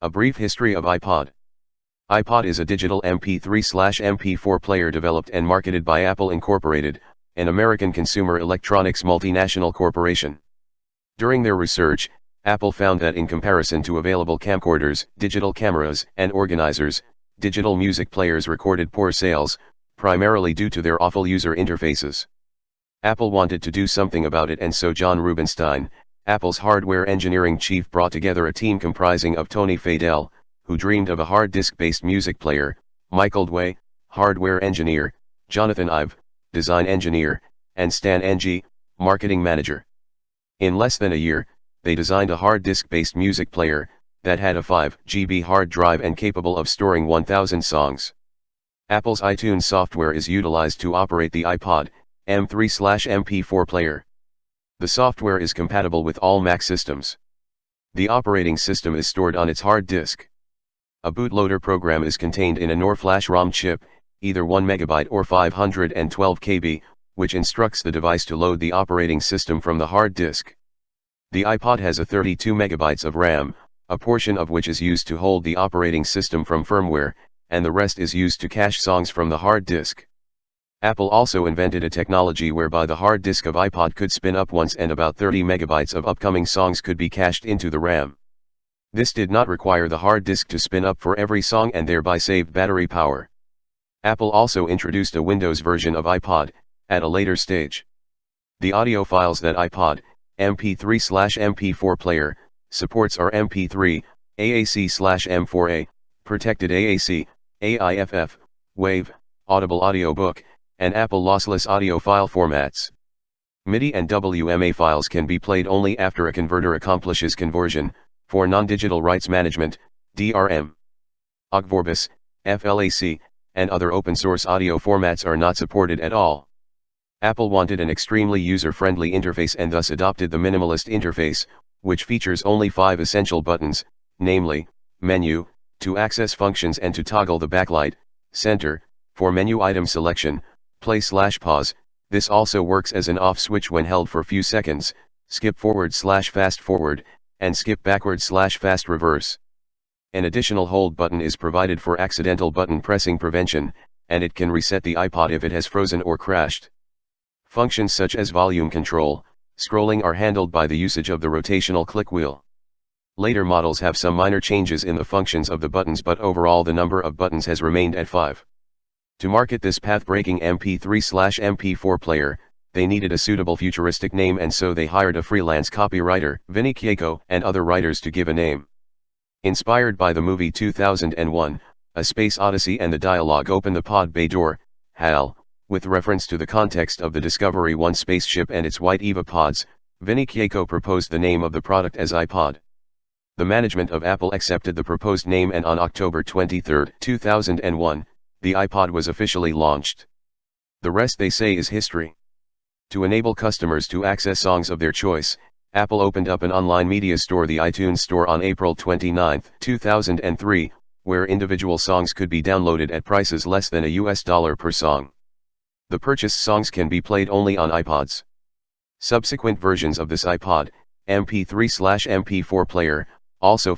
A brief history of iPod. iPod is a digital MP3/MP4 player developed and marketed by Apple Incorporated, an American consumer electronics multinational corporation. During their research, Apple found that in comparison to available camcorders, digital cameras, and organizers, digital music players recorded poor sales, primarily due to their awful user interfaces. Apple wanted to do something about it, and so Jon Rubinstein, Apple's hardware engineering chief, brought together a team comprising of Tony Fadell, who dreamed of a hard disk-based music player, Michael Dhuey, hardware engineer, Jonathan Ive, design engineer, and Stan Ng, marketing manager. In less than a year, they designed a hard disk-based music player that had a 5 GB hard drive and capable of storing 1,000 songs. Apple's iTunes software is utilized to operate the iPod M3/MP4 player. The software is compatible with all Mac systems. The operating system is stored on its hard disk. A bootloader program is contained in a NOR flash ROM chip, either 1 MB or 512 KB, which instructs the device to load the operating system from the hard disk. The iPod has a 32 MB of RAM, a portion of which is used to hold the operating system from firmware, and the rest is used to cache songs from the hard disk. Apple also invented a technology whereby the hard disk of iPod could spin up once and about 30 MB of upcoming songs could be cached into the RAM. This did not require the hard disk to spin up for every song and thereby saved battery power. Apple also introduced a Windows version of iPod at a later stage. The audio files that iPod MP3/MP4 player supports are MP3, AAC/M4A, protected AAC, AIFF, WAV, Audible Audiobook, and Apple lossless audio file formats. MIDI and WMA files can be played only after a converter accomplishes conversion, for non-digital rights management, DRM. OGG Vorbis, FLAC, and other open-source audio formats are not supported at all. Apple wanted an extremely user-friendly interface and thus adopted the minimalist interface, which features only 5 essential buttons, namely, Menu, to access functions and to toggle the backlight, Center, for menu item selection, Play/pause, this also works as an off switch when held for few seconds, Skip forward/fast forward, and Skip backward/fast reverse. An additional hold button is provided for accidental button pressing prevention, and it can reset the iPod if it has frozen or crashed. Functions such as volume control, scrolling are handled by the usage of the rotational click wheel. Later models have some minor changes in the functions of the buttons, but overall the number of buttons has remained at 5. To market this path-breaking MP3/MP4 player, they needed a suitable futuristic name, and so they hired a freelance copywriter, Vinny Chieko, and other writers to give a name. Inspired by the movie 2001, A Space Odyssey, and the dialogue "Open the pod bay door, HAL," with reference to the context of the Discovery 1 spaceship and its white EVA pods, Vinny Chieko proposed the name of the product as iPod. The management of Apple accepted the proposed name, and on October 23, 2001, the iPod was officially launched. The rest, they say, is history. To enable customers to access songs of their choice, Apple opened up an online media store, the iTunes Store, on April 29, 2003, where individual songs could be downloaded at prices less than $1 per song. The purchased songs can be played only on iPods. Subsequent versions of this iPod MP3/MP4 player also